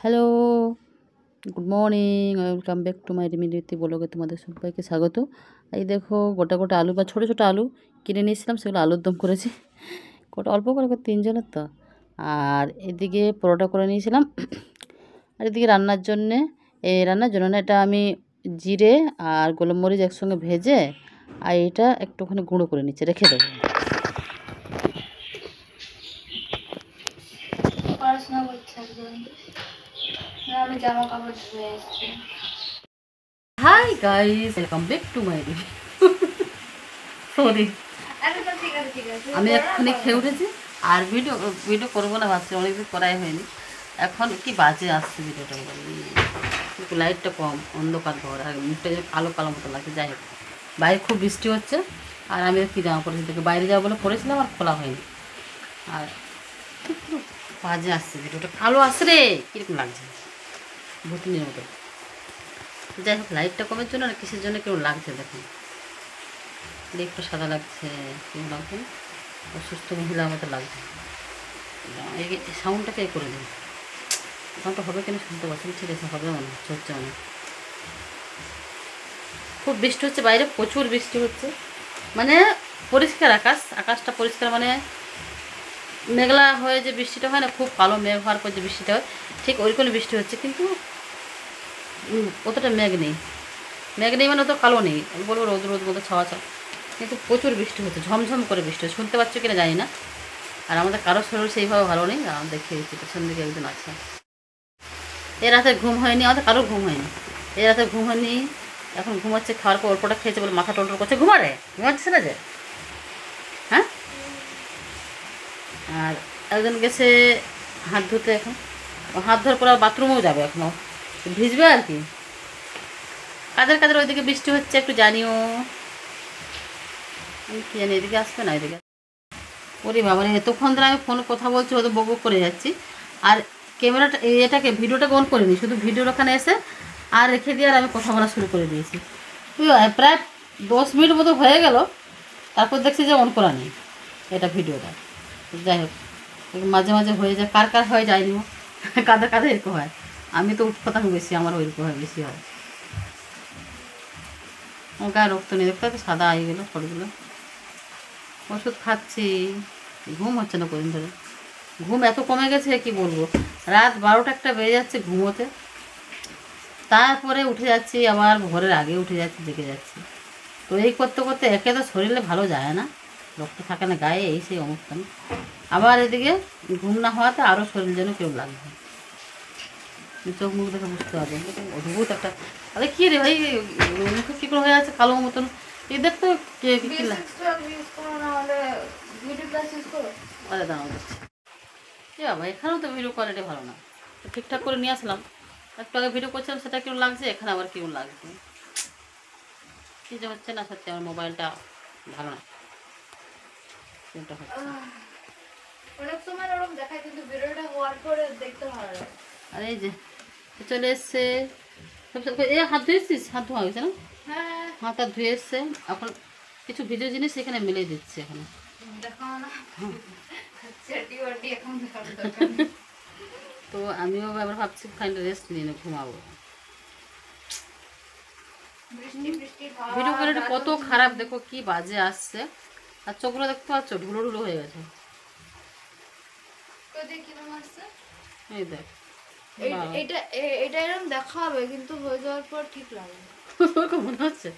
Hello, good morning, welcome back to my রিমিডিতি ব্লগে তোমাদের সবাইকে স্বাগত। এই দেখো গোটা গোটা আলু বা ছোটো ছোটো আলু কিনে নিয়েছিলাম, সেগুলো আলুর দম করেছি। গোটা অল্প করে তিনজনের তো। আর এদিকে পরোটা করে নিয়েছিলাম। আর এদিকে রান্নার জন্য না, এটা আমি জিরে আর গোলমরিচ একসঙ্গে ভেজে আর এটা একটুখানি গুঁড়ো করে নিচ্ছি, রেখে দেবো। পড়াশোনা করছে একজন। আমি জামা কাপড় ধুয়ে এসেছি। Hi guys, welcome back to my sorry, আচ্ছা ঠিক আছে ঠিক আছে। আমি এক্ষুনি খেয়ে উঠেছি। আর ভিডিও ভিডিও করবো না ভাবছি, অনেকদিন করাই হয়নি। এখন কি বাজে আসছে ভিডিওটা, একটু লাইটটা কম, অন্ধকার ঘর, আর মুখটা যে কালো কালো মতো লাগছে। যাই হোক, বাইরে খুব বৃষ্টি হচ্ছে। আর আমি কী জামা পরেছি দেখে, বাইরে যাবো বলে পরেছিলাম আর খোলা হয়নি। আর একটু বাজে আসছে ভিডিওটা, কালো আসছে রে, কীরকম লাগছে ভুতুনির মতো। যাই হোক, লাইটটা কমের জন্য আর কিসের জন্য কেউ লাগছে দেখুন, একটু সাদা লাগছে, কেউ লাগছে না, অসুস্থ মহিলার মতো লাগছে। এই সাউন্ডটাকে করে দিন, সাউন্ডটা হবে কিনা শুনতে পাচ্ছেন? ঠিক আছে, হবে মনে হচ্ছে মনে। খুব বৃষ্টি হচ্ছে বাইরে, প্রচুর বৃষ্টি হচ্ছে। মানে পরিষ্কার আকাশটা পরিষ্কার, মানে মেঘলা হয়ে যে বৃষ্টিটা হয় না, খুব কালো মেঘ হওয়ার পর যে বৃষ্টিটা হয়, ঠিক ওইরকম বৃষ্টি হচ্ছে। কিন্তু অতটা মেঘ নেই মানে অত কালো নেই, আমি বলবো রোদ রোদ মতো ছাওয়া ছাওয়া, কিন্তু প্রচুর বৃষ্টি হচ্ছে, ঝমঝম করে বৃষ্টি হচ্ছে। শুনতে পাচ্ছ কিনা জানি না। আর আমাদের কারো শরীর সেইভাবে ভালো নেই, দেখে দিচ্ছি পেছন দিকে একজন আছে। এ রাতে ঘুম হয়নি, আমাদের কারোর ঘুম হয়নি, এ রাতে ঘুম হয়নি। এখন ঘুমাচ্ছে, খাওয়ার পর অল্পটা খেয়েছে বলে মাথা টলটল করছে। ঘুমাচ্ছে না যে, হ্যাঁ। আর একজন গেছে হাত ধুতে, এখন হাত ধোয়ার পর বাথরুমেও যাবে, এখনও ভিজবে আর কি। কাদের ওইদিকে বৃষ্টি হচ্ছে একটু জানিও। আমি কি জানি, এদিকে আসবে না এদিকে। ওরে বাবা রে, এতক্ষণ ধরে আমি ফোনে কথা বলছি, হয়তো বক করে যাচ্ছি। আর ক্যামেরাটা এটাকে ভিডিওটাকে অন করিনি, শুধু ভিডিওর ওখানে এসে আর রেখে দিয়ে আর আমি কথা বলা শুরু করে দিয়েছি। প্রায় 10 মিনিট মতো হয়ে গেল, তারপর দেখছি যে অন করা নেই এটা ভিডিওটা। যাই হোক, মাঝে মাঝে হয়ে যায়, কার হয়ে যায়নি, কাদের এরকম হয়। আমি তো উৎপাত বেশি, আমার ওইরকম হয়, বেশি হয়। আমার গায়ে রক্ত নেই, দেখতে পাচ্ছি সাদা আই গেলো ফলগুলো। ওষুধ খাচ্ছি, ঘুম হচ্ছে না কদিন ধরে। ঘুম এত কমে গেছে কি বলবো, রাত 12টা একটা বেজে যাচ্ছে ঘুমোতে, তারপরে উঠে যাচ্ছি, আবার ভোরের আগে উঠে যাচ্ছি, জেগে যাচ্ছি। তো এই করতে করতে একে তো শরীরে ভালো যায় না, রক্ত থাকে না গায়ে, এই সেই অনুষ্ঠান। আবার এদিকে ঘুম না হওয়াতে আরও শরীর যেন কেউ লাগবে, চোখ মুখ দেখে বুঝতে পারবে। অদ্ভুত একটা, আরে কী রে ভাই, মুখে কী করে হয়ে আছে কালো মতন। এই দেখতো কী লাগে। আরে দাঁড়াও দেখছি। এ বাবা, এখানেও তো ভিডিও কোয়ালিটি ভালো না, ঠিকঠাক করে নিয়ে আসলাম। একটু আগে ভিডিও করছিলাম, সেটা কেমন লাগছে, এখানে আবার কেমন লাগছে। কী যে হচ্ছে না, সত্যি আমার মোবাইলটা ভালো না, কোনটা হচ্ছে। অনেক সময় ওরকম দেখায়, কিন্তু ভিডিওটা হওয়ার পরে দেখতে ভালো লাগে। আর এই যে চলে এসছে, এ হাত ধুয়ে এসছিস, হাত ধোয়া হয়েছে না? হ্যাঁ, হাত হাত ধুয়ে এসছে। এখন কিছু ভিডিও জিনিস এখানে মিলিয়ে দিচ্ছে এখানে। দেখাও না। চেটি ওটি এখন দেখানোর দরকার নেই। তো আমিও আবার ভাবছি ফাইন রেস্ট নিয়ে ঘুমাবো। বৃষ্টি বৃষ্টি ভাব, ভিডিও কোয়ালিটি কত খারাপ দেখো, কি বাজে আসছে। আর চোখগুলো দেখতে পাচ্ছ, ঢুলো ঢুলো হয়ে গেছে। তো দেখি কেমন আসছে। এই দেখ, এটা এটা এরকম দেখা হবে, কিন্তু হয়ে যাওয়ার পর ঠিক লাগে। ওরকম মনে হচ্ছে।